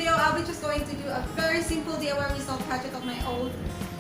video, I'll be just going to do a very simple DIY result project of my old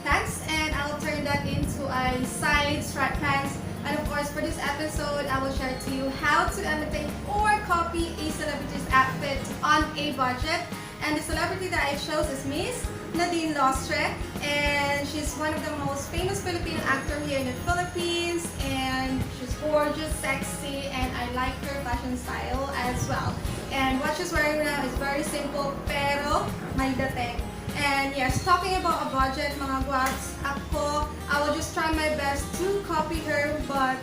pants, and I'll turn that into a side strap pants. And of course, for this episode, I will share to you how to imitate or copy a celebrity's outfit on a budget. And the celebrity that I chose is Miss NADINE LUSTRE, and she's one of the most famous Filipino actors here in the Philippines, and she's gorgeous, sexy, and I like her fashion style as well. And what she's wearing now is very simple pero may dating. And yes, talking about a budget, mga Gwapz, I will just try my best to copy her, but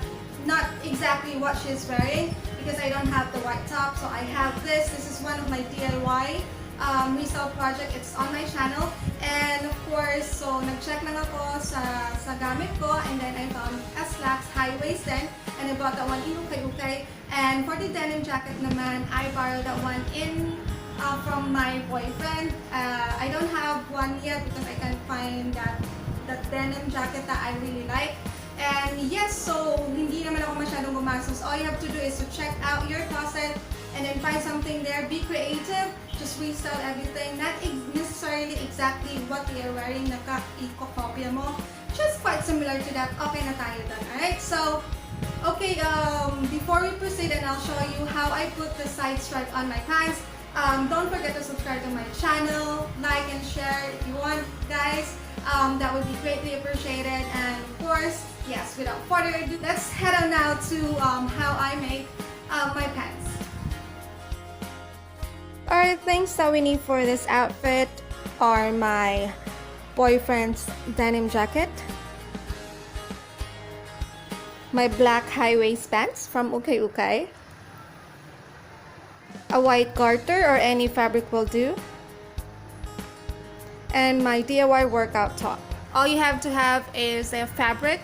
not exactly what she's wearing because I don't have the white top. So I have this. This is one of my DIY resale project. It's on my channel. And of course, so nag-check lang ako sa gamit ko, and then I found a slacks, high waist then, and I bought that one in ukay-ukay. And for the denim jacket naman, I borrowed that one in from my boyfriend. I don't have one yet because I can't find that denim jacket that I really like. And yes, so hindi naman ako masyadong gumastos. All you have to do is to check out your closet and then find something there. Be creative. Just resell everything. Not necessarily exactly what they are wearing na i-copy mo. Just quite similar to that. Okay na tayo dun. Alright, so okay, before we proceed, and I'll show you how I put the side stripe on my pants. Don't forget to subscribe to my channel, like and share if you want, guys. That would be greatly appreciated. And of course, yes, without further ado, let's head on now to how I make my pants. Alright, things that we need for this outfit are my boyfriend's denim jacket, my black high-waist pants from Ukay Ukay, a white garter or any fabric will do, and my DIY workout top. All you have to have is a fabric.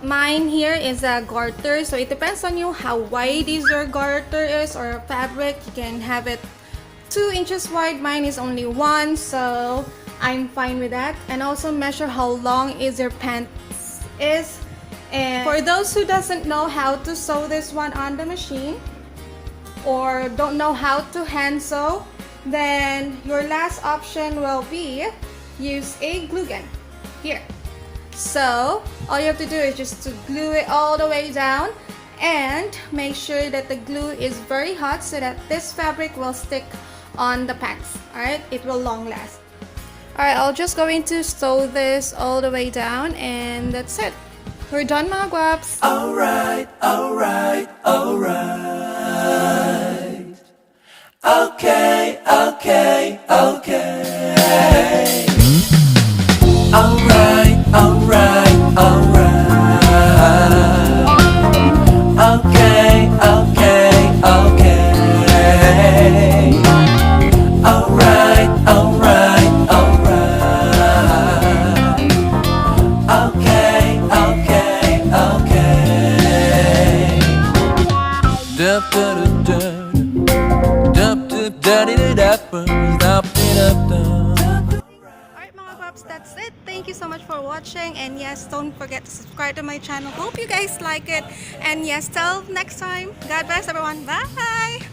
Mine here is a garter, so it depends on you how wide is your garter is or fabric. You can have it 2 inches wide. Mine is only 1, so I'm fine with that. And also measure how long is your pants is. And for those who doesn't know how to sew this one on the machine or don't know how to hand sew, then your last option will be use a glue gun here. So all you have to do is just to glue it all the way down and make sure that the glue is very hot so that this fabric will stick on the pants. Alright, it will long last. Alright, I'll just going to sew this all the way down, and that's it. We're done, mga Gwapz. Alright, alright, alright. Okay, okay, okay. Alright, alright, alright. Okay, okay, okay. Alright, alright, alright. Okay, okay, okay. Dup da da da. Dup da da da da da da da. Alright, mga Gwapz, that's it. Thank you so much for watching, and yes, don't forget to subscribe to my channel. Hope you guys like it, and yes, till next time, God bless everyone. Bye.